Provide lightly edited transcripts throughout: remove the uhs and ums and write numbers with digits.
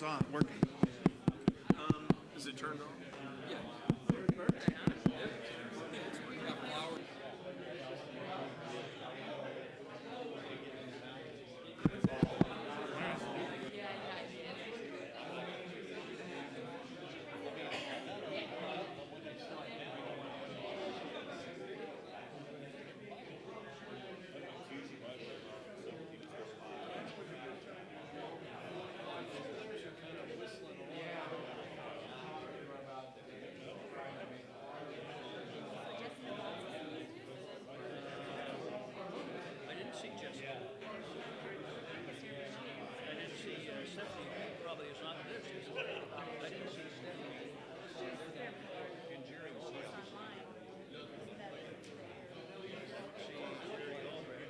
on, working. Is it turned on? I didn't see Jessica. I didn't see Stephanie. Probably is not there. I didn't see Stephanie. And Jerry Albright. See Jerry Albright.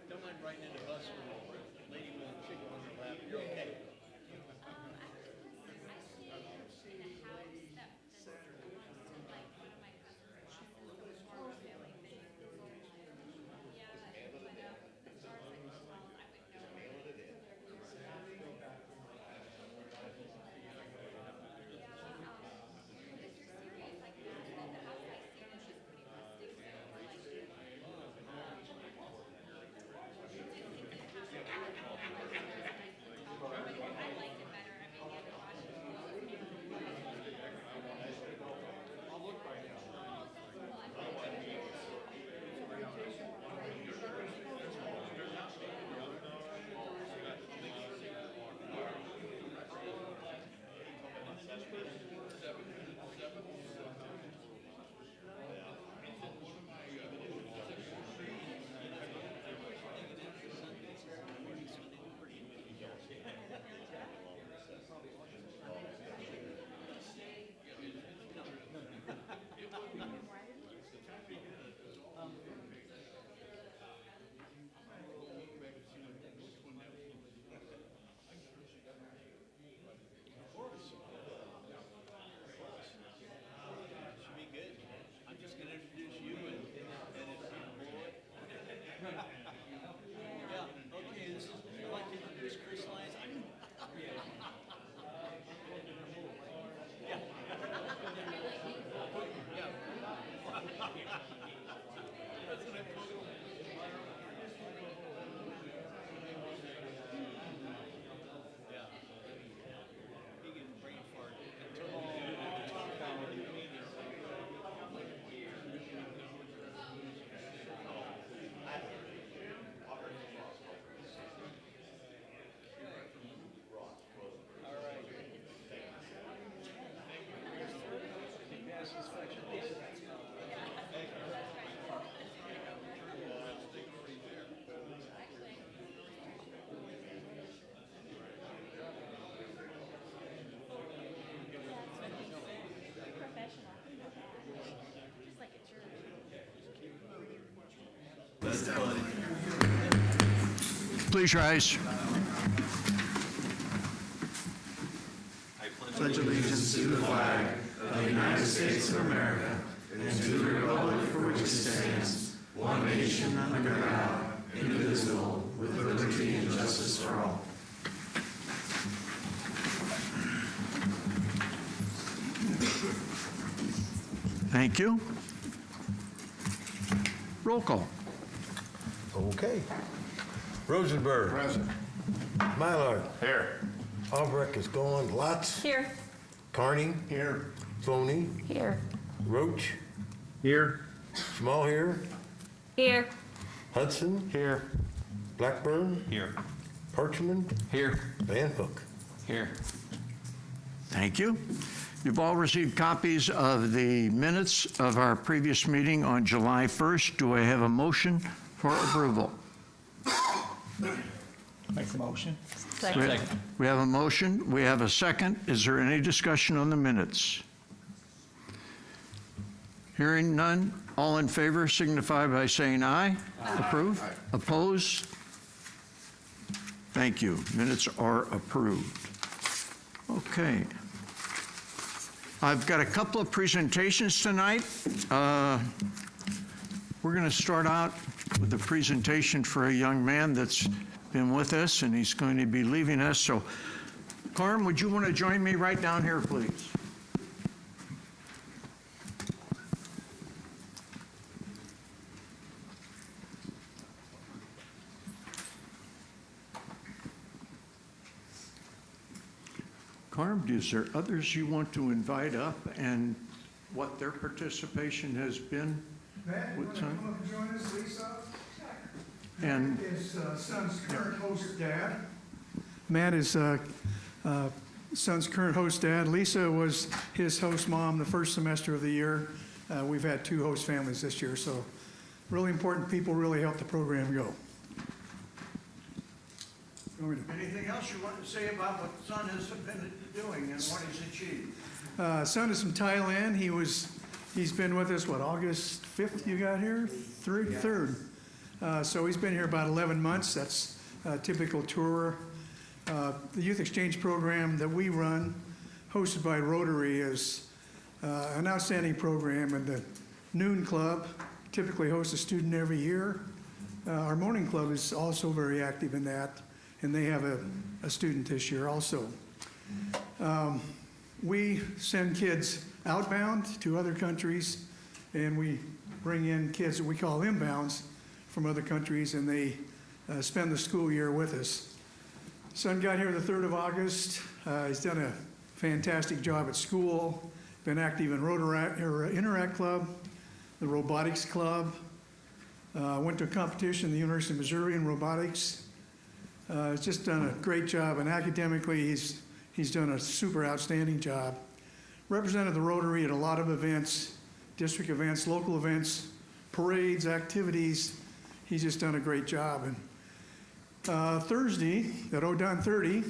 Don't mind riding in the bus with a lady with a chicken on her lap. You're okay. Should be good. I'm just going to introduce you and if you blow it. Yeah, okay, this is, I'd like to introduce Chris Lyons. He can brain fart. Talk about it. Please rise. Pledge allegiance to the flag of the United States of America and to the republic for which it stands, one nation under God, indivisible, with liberty and justice for all. Thank you. Roll call. Okay. Rosenberg. Present. Mallard. Here. Albrecht is gone. Lutz. Here. Carney. Here. Floney. Here. Roach. Here. Small here. Here. Hudson. Here. Blackburn. Here. Parchman. Here. Van Hook. Here. Thank you. You've all received copies of the minutes of our previous meeting on July 1st. Do I have a motion for approval? Make the motion. Second. We have a motion. We have a second. Is there any discussion on the minutes? Hearing none. All in favor signify by saying aye. Approve? Oppose? Thank you. Minutes are approved. Okay. I've got a couple of presentations tonight. We're going to start out with a presentation for a young man that's been with us, and he's going to be leaving us. So, Carm, would you want to join me right down here, please? Carm, is there others you want to invite up and what their participation has been? Matt, you With want to son? come up and join us, Lisa? And His son's current host dad. Matt is son's current host dad. Lisa was his host mom the first semester of the year. We've had 2 host families this year, so really important people really helped the program go. You want me to- anything else you want to say about what son has been doing and what he's achieved? Son is from Thailand. He's been with us, August 5th you got here? 3rd. So he's been here about 11 months. That's a typical tour. The youth exchange program that we run, hosted by Rotary, is an outstanding program. And the Noon Club typically hosts a student every year. Our Morning Club is also very active in that, and they have a student this year also. We send kids outbound to other countries, and we bring in kids that we call inbounds from other countries, and they spend the school year with us. Son got here the 3rd of August. He's done a fantastic job at school, been active in Interact Club, the Robotics Club, went to a competition at the University of Missouri in robotics. He's just done a great job, and academically, he's done a super outstanding job. Represented the Rotary at a lot of events, district events, local events, parades, activities. He's just done a great job. And Thursday, at ODON 30,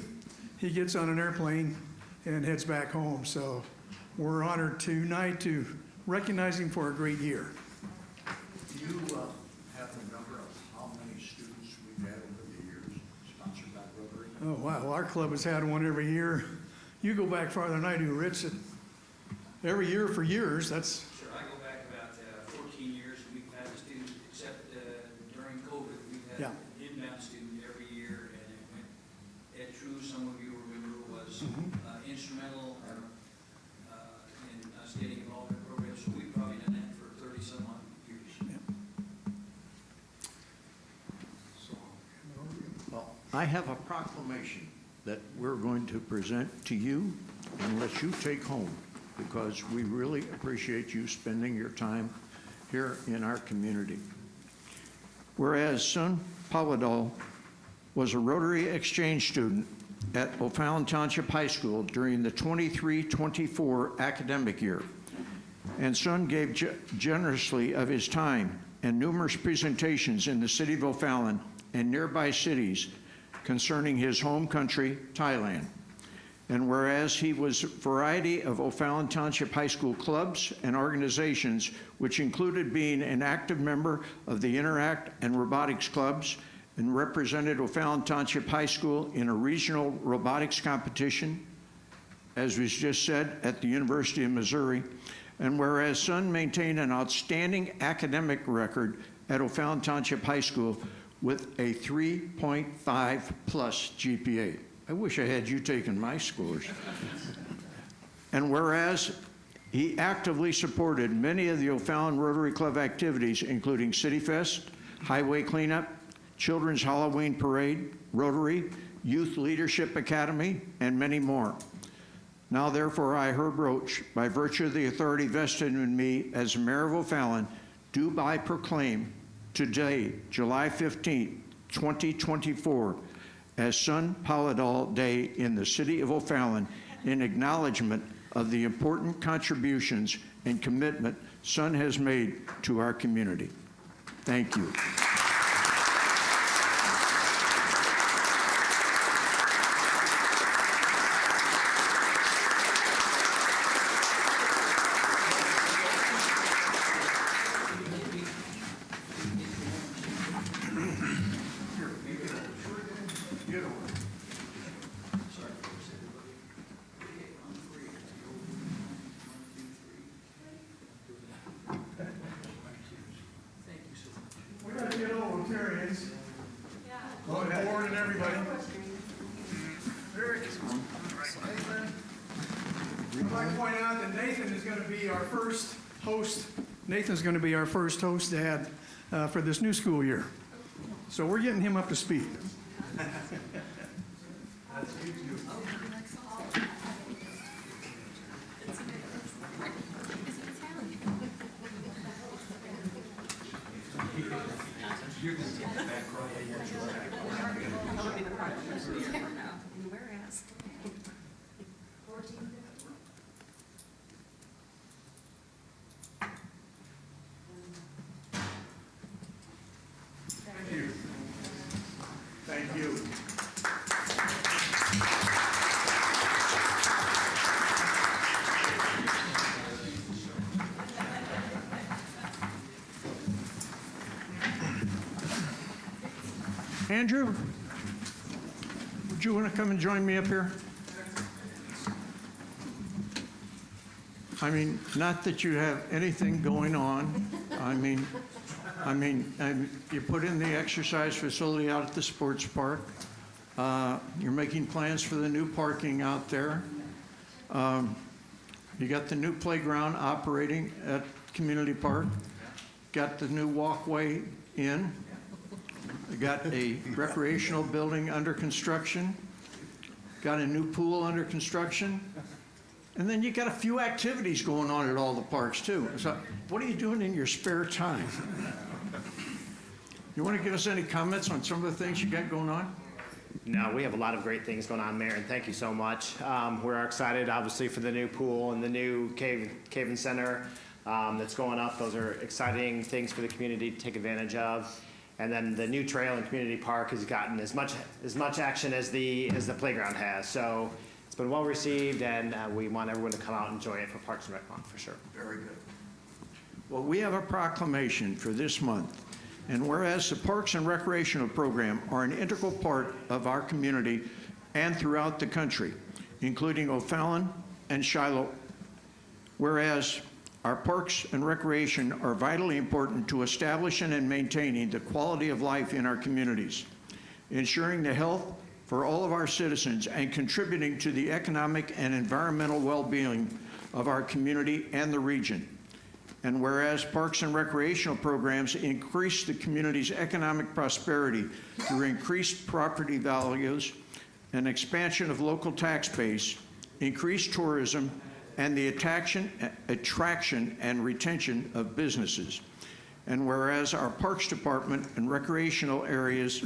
he gets on an airplane and heads back home. So we're honored tonight to recognize him for a great year. Do you have the number of how many students we've had over the years sponsored by Rotary? Oh, wow. Well, our club has had one every year. You go back farther than I do, Rich. Every year for years, that's... Sure, I go back about 14 years, and we've had a student, except during COVID, we've had an inbound student every year, and it went, Ed True, some of you remember, was instrumental in us getting involved in the program, so we've probably done that for 30-some odd years. Well, I have a proclamation that we're going to present to you and let you take home, because we really appreciate you spending your time here in our community. Whereas Sun Pawadal was a Rotary exchange student at O'Fallon Township High School during the 23-24 academic year, and Sun gave generously of his time and numerous presentations in the city of O'Fallon and nearby cities concerning his home country, Thailand. And whereas he was a variety of O'Fallon Township High School clubs and organizations, which included being an active member of the Interact and Robotics clubs, and represented O'Fallon Township High School in a regional robotics competition, as was just said, at the University of Missouri. And whereas Sun maintained an outstanding academic record at O'Fallon Township High School, with a 3.5 plus GPA. I wish I had you taken my scores. And whereas he actively supported many of the O'Fallon Rotary Club activities, including City Fest, Highway Cleanup, Children's Halloween Parade, Rotary, Youth Leadership Academy, and many more. Now, therefore, I, Herb Roach, by virtue of the authority vested in me as Mayor of O'Fallon, do by proclaim today, July 15, 2024, as Son Paladol Day in the city of O'Fallon in acknowledgement of the important contributions and commitment Son has made to our community. Thank you. We got to get old, Rotarians. Going forward and everybody. Eric. I'd like to point out that Nathan is going to be our first host. Nathan's going to be our first host, Dad, for this new school year. So we're getting him up to speed. Thank you. Andrew, would you want to come and join me up here? I mean, not that you have anything going on. I mean, you put in the exercise facility out at the sports park. You're making plans for the new parking out there. You got the new playground operating at Community Park. Got the new walkway in. You got a recreational building under construction. Got a new pool under construction. And then you got a few activities going on at all the parks too. So what are you doing in your spare time? You want to give us any comments on some of the things you got going on? No, we have a lot of great things going on, Mayor, and thank you so much. We're excited, obviously, for the new pool and the new Cave and Center that's going up. Those are exciting things for the community to take advantage of. And then the new trail in Community Park has gotten as much action as the playground has. So it's been well received, and we want everyone to come out and enjoy it for Parks and Rec Month for sure. Very good. Well, we have a proclamation for this month. And whereas the Parks and Recreational Program are an integral part of our community and throughout the country, including O'Fallon and Shiloh, whereas our parks and recreation are vitally important to establishing and maintaining the quality of life in our communities, ensuring the health for all of our citizens and contributing to the economic and environmental well-being of our community and the region. And whereas parks and recreational programs increase the community's economic prosperity through increased property values, an expansion of local tax base, increased tourism, and the attraction and retention of businesses. And whereas our Parks Department and recreational areas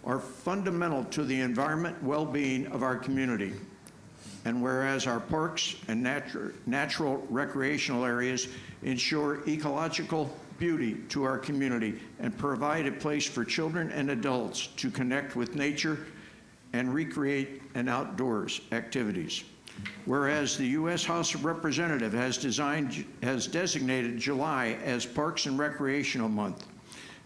are fundamental to the environment well-being of our community. And whereas our parks and natural recreational areas ensure ecological beauty to our community and provide a place for children and adults to connect with nature and recreate and outdoors activities. Whereas the U.S. House of Representatives has designated July as Parks and Recreational Month.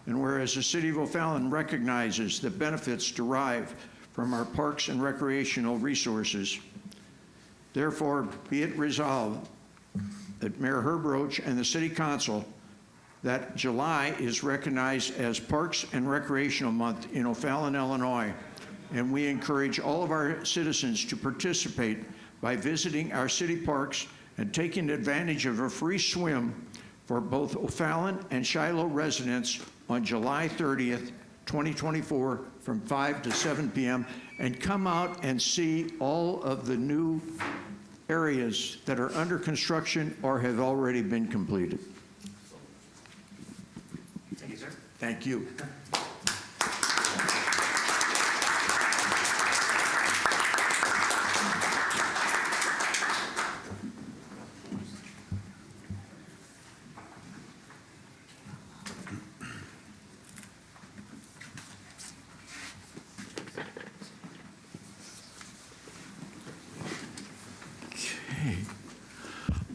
And whereas the City of O'Fallon recognizes the benefits derived from our parks and recreational resources, therefore, be it resolved that Mayor Herb Roach and the City Council that July is recognized as Parks and Recreational Month in O'Fallon, Illinois, and we encourage all of our citizens to participate by visiting our city parks and taking advantage of a free swim for both O'Fallon and Shiloh residents on July 30th, 2024, from 5 to 7 p.m., and come out and see all of the new areas that are under construction or have already been completed. Thank you, sir. Thank you.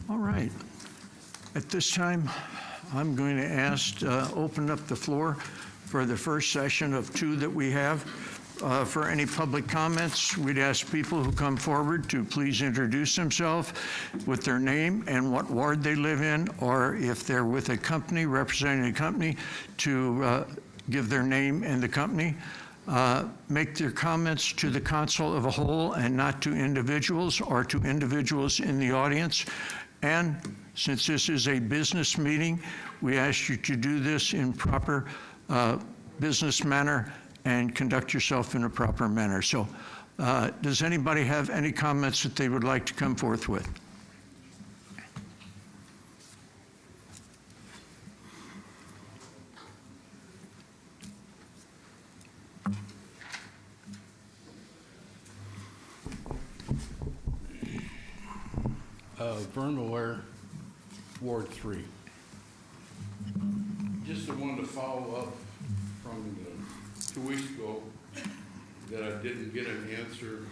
All right. At this time, I'm going to open up the floor for the first session of two that we have. For any public comments, we'd ask people who come forward to please introduce themselves with their name and what ward they live in, or if they're with a company, representing a company, to give their name and the company. Make their comments to the council of a whole and not to individuals or to individuals in the audience. And since this is a business meeting, we ask you to do this in proper business manner and conduct yourself in a proper manner. So does anybody have any comments that they would like to come forth with? Vern Miller, Ward 3. Just wanted to follow up from 2 weeks ago that I didn't get an answer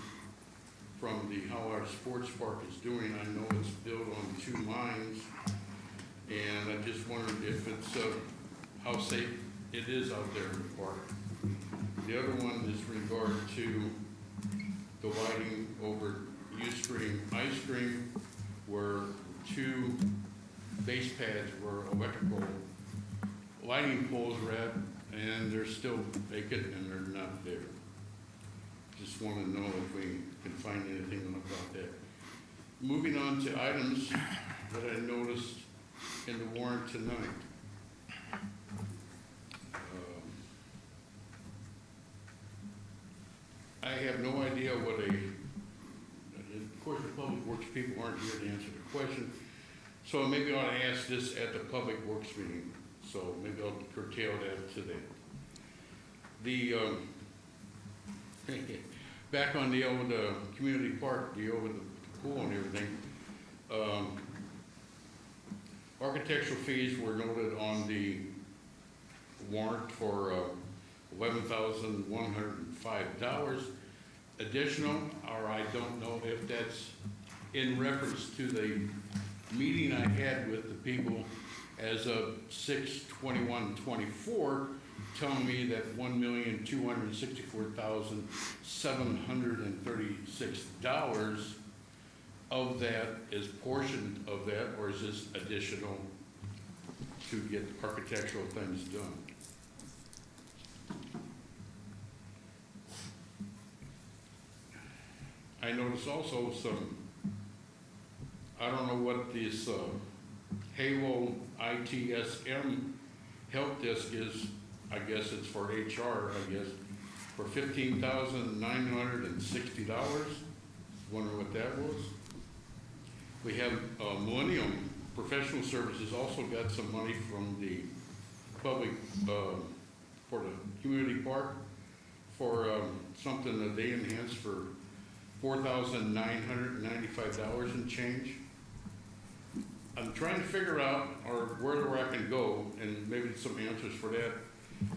from how our sports park is doing. I know it's built on 2 lines, and I just wondered if it's, how safe it is out there in the park. The other one is regard to the lighting over Ustream Ice Cream, where 2 base pads where electrical lighting poles are at, and they're still vacant and they're not there. Just want to know if we can find anything about that. Moving on to items that I noticed in the warrant tonight. I have no idea what of course, the Public Works people aren't here to answer the question, so maybe I ought to ask this at the Public Works meeting, so maybe I'll curtail that today. The, back on the old community park deal with the pool and everything, architectural fees were noted on the warrant for $11,105 additional, or I don't know if that's in reference to the meeting I had with the people as of 6/21/24, telling me that $1,264,736 of that is portion of that, or is this additional to get architectural things done? I noticed also some, I don't know what this Halo ITSM help desk is. I guess it's for HR, I guess, for $15,960. Wondering what that was. We have Millennium Professional Services also got some money from the public, for the community park for something that they enhanced for $4,995 and change. I'm trying to figure out or where I can go and maybe some answers for that.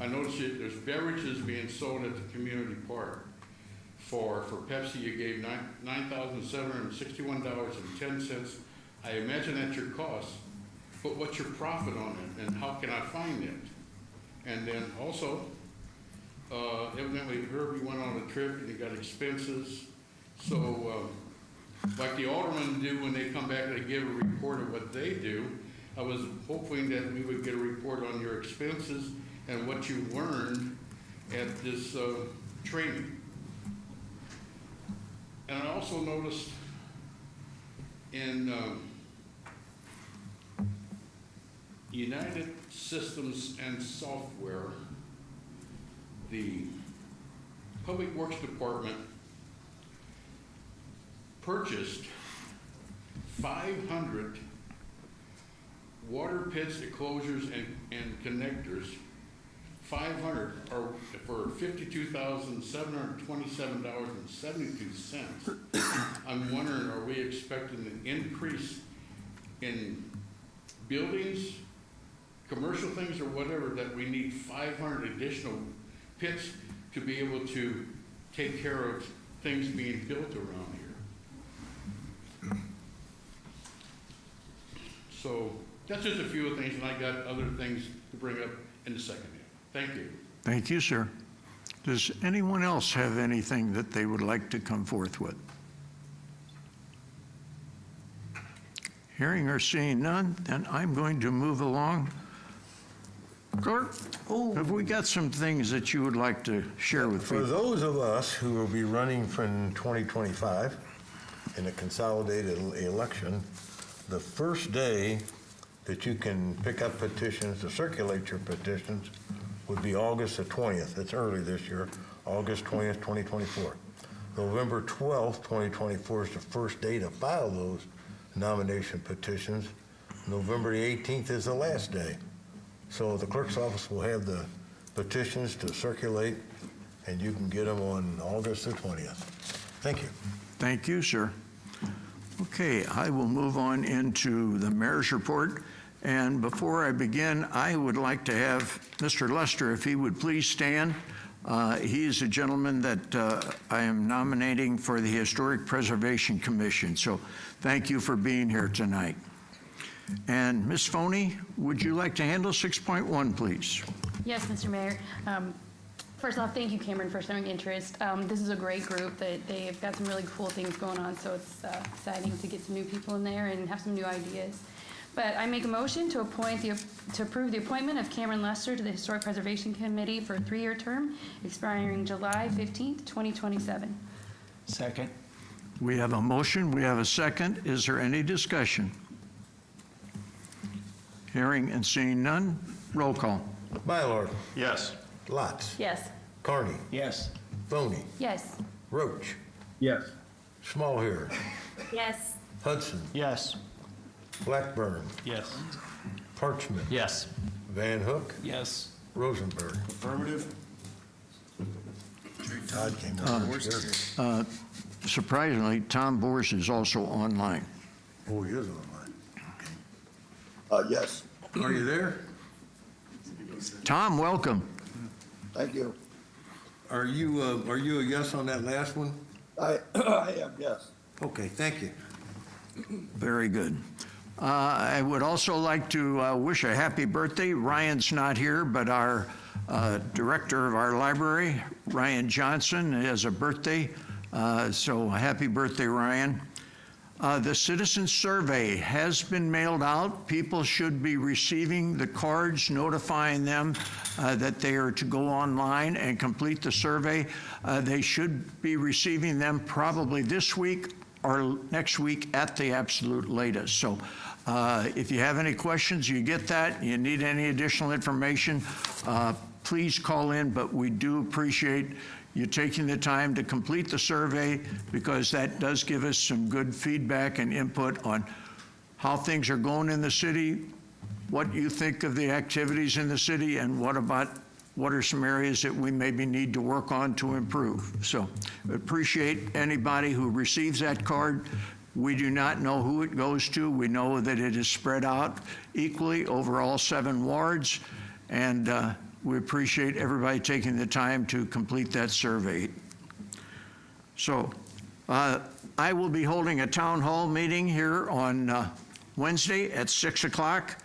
I noticed that there's beverages being sold at the community park. For Pepsi, you gave $9,761.10. I imagine that's your cost, but what's your profit on it and how can I find it? And then also, evidently Herbie went on a trip and he got expenses. So like the aldermen do when they come back, they give a report of what they do. I was hoping that we would get a report on your expenses and what you learned at this training. And I also noticed in United Systems and Software, the Public Works Department purchased 500 water pits, enclosures, and connectors. 500 are for $52,727.72. I'm wondering, are we expecting an increase in buildings, commercial things, or whatever, that we need 500 additional pits to be able to take care of things being built around here? So that's just a few of things, and I got other things to bring up in the second half. Thank you. Thank you, sir. Does anyone else have anything that they would like to come forth with? Hearing or seeing none, then I'm going to move along. Clerk, have we got some things that you would like to share with For people? those of us who will be running for 2025 in a consolidated election, the first day that you can pick up petitions to circulate your petitions would be August the 20th. It's early this year, August 20th, 2024. November 12th, 2024 is the first day to file those nomination petitions. November the 18th is the last day. So the clerk's office will have the petitions to circulate, and you can get them on August the 20th. Thank you. Thank you, sir. Okay, I will move on into the mayor's report. And before I begin, I would like to have Mr. Lester, if he would please stand. He is a gentleman that I am nominating for the Historic Preservation Commission. So thank you for being here tonight. And Ms. Foney, would you like to handle 6.1, please? Yes, Mr. Mayor. First off, thank you, Cameron, for showing interest. This is a great group. They've got some really cool things going on, so it's exciting to get some new people in there and have some new ideas. But I make a motion to approve the appointment of Cameron Lester to the Historic Preservation Committee for a 3-year term expiring July 15th, 2027. Second. We have a motion, we have a second. Is there any discussion? Hearing and seeing none, roll call. Mylord, Yes. Lotz, Yes. Carney, Yes. Foney, Yes. Roach, Yes. Smallhair, Yes. Hudson, Yes. Blackburn, Yes. Parchman, Yes. Van Hook, Yes. Rosenberg. Affirmative. Todd came over. Surprisingly, Tom Bors is also online. Oh, he is online. Yes, Are you there? Tom, welcome. thank you. Are you a yes on that last one? I am, yes. Okay, thank you. Very good. I would also like to wish a happy birthday. Ryan's not here, but our director of our library, Ryan Johnson, has a birthday. So happy birthday, Ryan. The citizen survey has been mailed out. People should be receiving the cards notifying them that they are to go online and complete the survey. They should be receiving them probably this week or next week at the absolute latest. So if you have any questions, you get that, you need any additional information, please call in, but we do appreciate you taking the time to complete the survey because that does give us some good feedback and input on how things are going in the city, what you think of the activities in the city, and what are some areas that we maybe need to work on to improve. So appreciate anybody who receives that card. We do not know who it goes to. We know that it is spread out equally over all 7 wards, and we appreciate everybody taking the time to complete that survey. So I will be holding a town hall meeting here on Wednesday at 6 o'clock.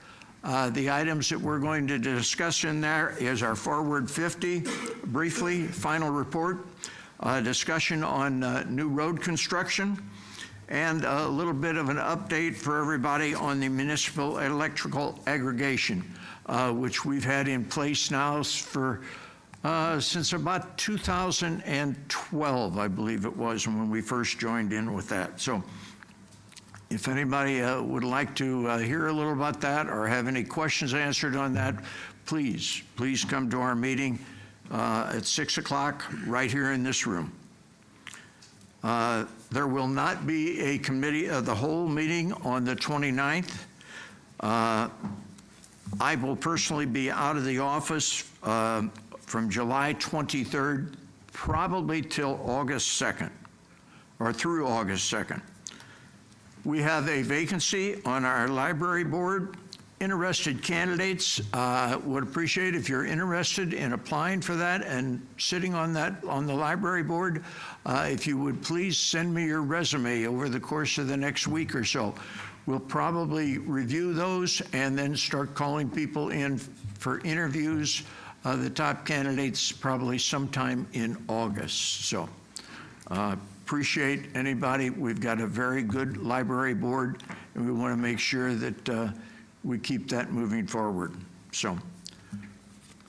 The items that we're going to discuss in there is our Forward 50, briefly, final report, discussion on new road construction, and a little bit of an update for everybody on the municipal electrical aggregation, which we've had in place now for since about 2012, I believe it was, when we first joined in with that. So if anybody would like to hear a little about that or have any questions answered on that, please come to our meeting at 6 o'clock right here in this room. There will not be a committee of the whole meeting on the 29th. I will personally be out of the office from July 23rd, probably till August 2nd, or through August 2nd. We have a vacancy on our library board. Interested candidates would appreciate if you're interested in applying for that and sitting on that on the library board, if you would please send me your resume over the course of the next week or so. We'll probably review those and then start calling people in for interviews. The top candidates probably sometime in August. So appreciate anybody. We've got a very good library board, and we want to make sure that we keep that moving forward. So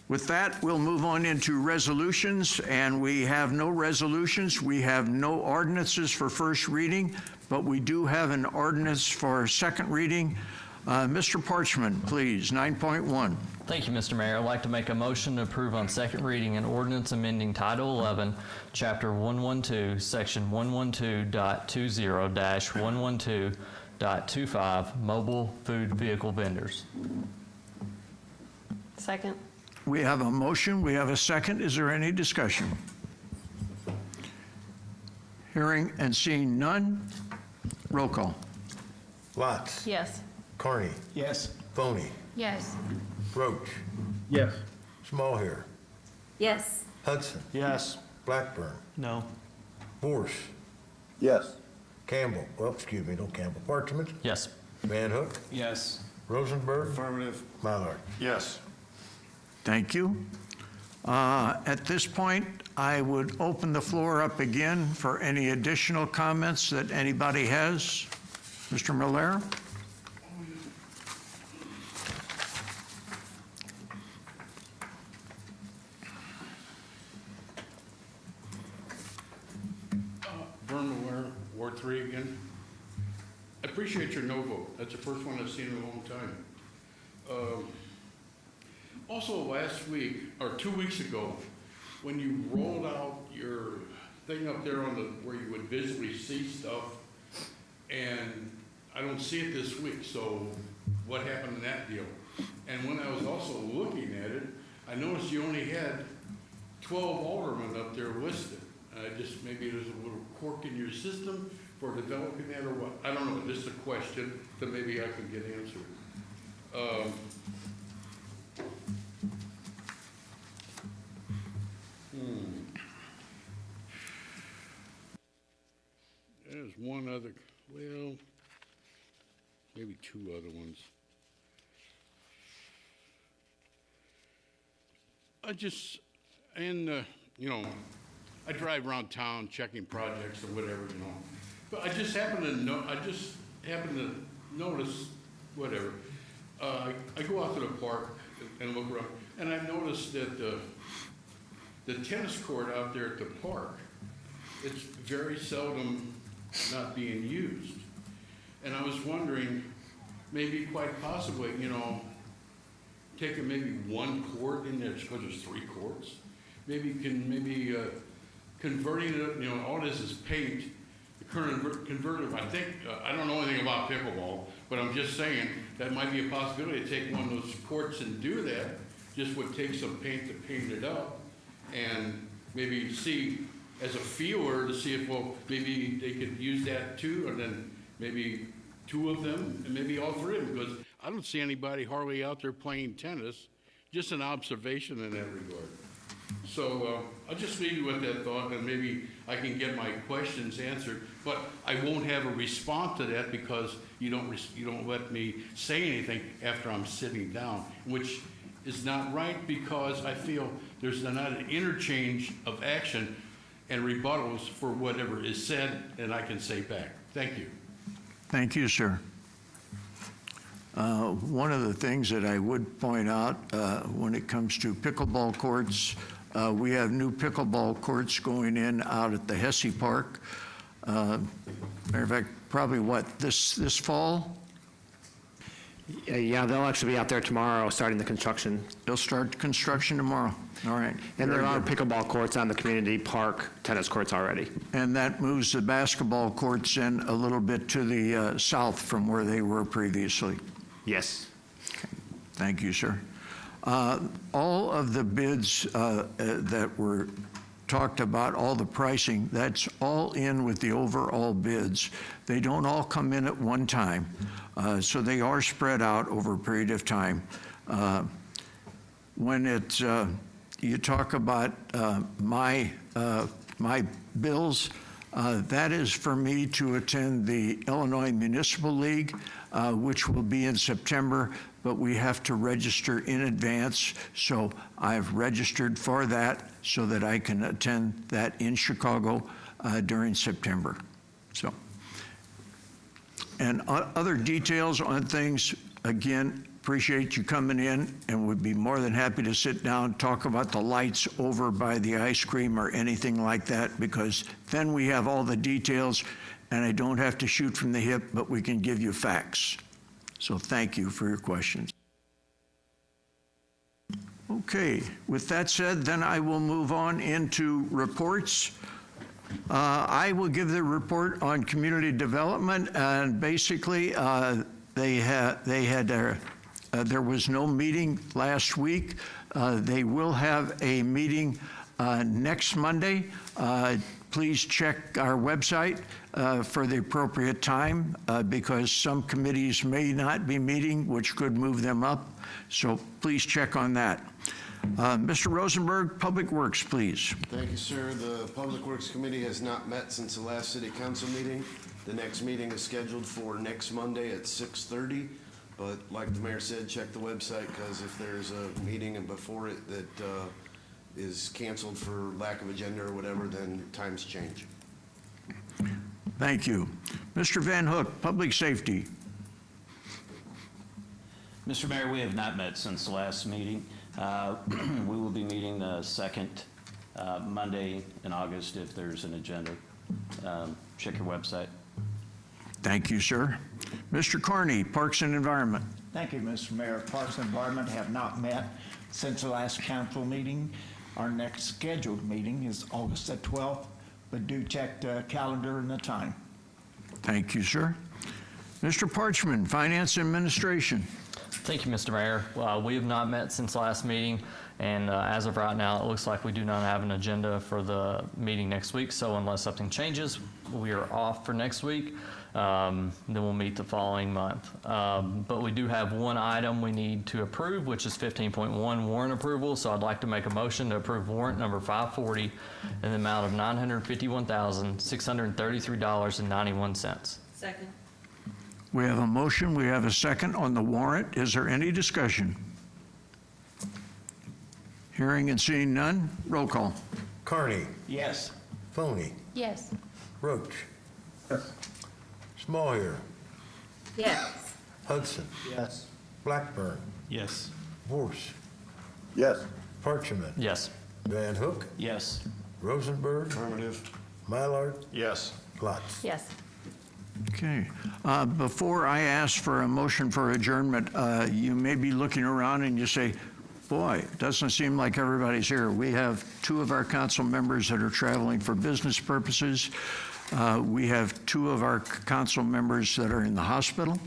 with that, we'll move on into resolutions, and we have no resolutions. We have no ordinances for first reading, but we do have an ordinance for second reading. Mr. Parchman, please, 9.1. Thank you, Mr. Mayor. I'd like to make a motion to approve on second reading an ordinance amending Title 11, Chapter 112, Section 112.20-112.25, mobile food vehicle vendors. Second. We have a motion. We have a second. Is there any discussion? Hearing and seeing none. Roll call. Lots. Yes. Carney. Yes. Foney. Yes. Roach. Yes. Smallhair. Yes. Hudson. Yes. Blackburn. No. Morse. Yes. Campbell. Well, excuse me, no Campbell. Parchman. Yes. Van Hook. Yes. Rosenberg. Affirmative. Mallard. Yes. Thank you. At this point, I would open the floor up again for any additional comments that anybody has. Mr. Miller? Vern Miller, Ward 3 again. I appreciate your no vote. That's the first one I've seen in a long time. Also last week, or 2 weeks ago, when you rolled out your thing up there on the, where you would visually see stuff, and I don't see it this week, so what happened in that deal? And when I was also looking at it, I noticed you only had 12 aldermen up there listed. Just maybe there's a little quirk in your system for developing that or what? I don't know, just a question that maybe I can get answered. There's one other, well, maybe two other ones. You know, I drive around town checking projects or whatever, you know. But I just happened to notice, whatever. I go out to the park and look around, and I noticed that the tennis court out there at the park, it's very seldom not being used. And I was wondering, maybe quite possibly, you know, taking maybe one court in there, because there's 3 courts, converting it, you know, all this is paint, the current converted, I think, I don't know anything about pickleball, but I'm just saying that might be a possibility to take one of those courts and do that, just would take some paint to paint it up, and maybe see, as a feeler, to see if, well, maybe they could use that too, and then maybe 2 of them, and maybe all 3 of them, because I don't see anybody hardly out there playing tennis. Just an observation in that regard. So I'll just leave you with that thought, and maybe I can get my questions answered. But I won't have a response to that because you don't let me say anything after I'm sitting down, which is not right, because I feel there's not an interchange of action and rebuttals for whatever is said, and I can say back. Thank you. Thank you, sir. One of the things that I would point out when it comes to pickleball courts, we have new pickleball courts going in out at the Hesse Park. Matter of fact, probably this fall? Yeah, they'll actually be out there tomorrow, starting the construction. They'll start construction tomorrow. All right. And there Very are good. pickleball courts on the community park tennis courts already. And that moves the basketball courts in a little bit to the south from where they were previously. Yes. Thank you, sir. All of the bids that were talked about, all the pricing, that's all in with the overall bids. They don't all come in at one time, so they are spread out over a period of time. When you talk about my bills, that is for me to attend the Illinois Municipal League, which will be in September, but we have to register in advance. So I've registered for that so that I can attend that in Chicago during September. So, and other details on things, again, appreciate you coming in, and would be more than happy to sit down, talk about the lights over by the ice cream or anything like that, because then we have all the details, and I don't have to shoot from the hip, but we can give you facts. So thank you for your questions. Okay, with that said, then I will move on into reports. I will give the report on community development, and basically there was no meeting last week. They will have a meeting next Monday. Please check our website for the appropriate time because some committees may not be meeting, which could move them up. So please check on that. Mr. Rosenberg, Public Works, please. Thank you, sir. The Public Works Committee has not met since the last City Council meeting. The next meeting is scheduled for next Monday at 6:30. But like the mayor said, check the website, because if there's a meeting and before it that is canceled for lack of agenda or whatever, then times change. Thank you. Mr. Van Hook, Public Safety. Mr. Mayor, we have not met since the last meeting. We will be meeting the second Monday in August if there's an agenda. Check your website. Thank you, sir. Mr. Carney, Parks and Environment. Thank you, Mr. Mayor. Parks and Environment have not met since the last council meeting. Our next scheduled meeting is August the 12th, but do check the calendar and the time. Thank you, sir. Mr. Parchman, Finance Administration. Thank you, Mr. Mayor. We have not met since last meeting, and as of right now, it looks like we do not have an agenda for the meeting next week, so unless something changes, we are off for next week. Then we'll meet the following month. But we do have one item we need to approve, which is 15.1 warrant approval, so I'd like to make a motion to approve warrant number 540 in the amount of $951,633.91. Second. We have a motion, we have a second on the warrant. Is there any discussion? Hearing and seeing none, roll call. Carney, Yes. Foney, Yes. Roach, Yes. Smallhair, Yes. Hudson, Yes. Blackburn, Yes. Vorse, Yes. Parchman, Yes. Van Hook, Yes. Rosenberg, Affirmative. Mylard, Yes. Klotz. Yes. Okay. Before I ask for a motion for adjournment, you may be looking around and you say, boy, it doesn't seem like everybody's here. We have two of our council members that are traveling for business purposes. We have two of our council members that are in the hospital,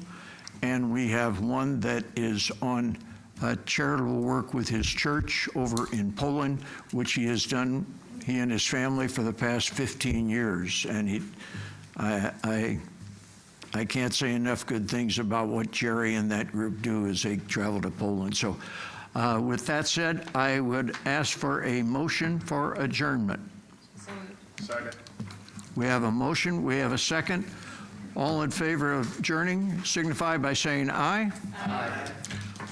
and we have one that is on charitable work with his church over in Poland, which he has done, he and his family, for the past 15 years. And I can't say enough good things about what Jerry and that group do as they travel to Poland. So with that said, I would ask for a motion for adjournment. So moved. Second. We have a motion, we have a second. All in favor of adjourning signify by saying aye. Aye.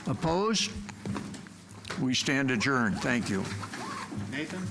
Opposed? We stand adjourned. Thank you. Nathan?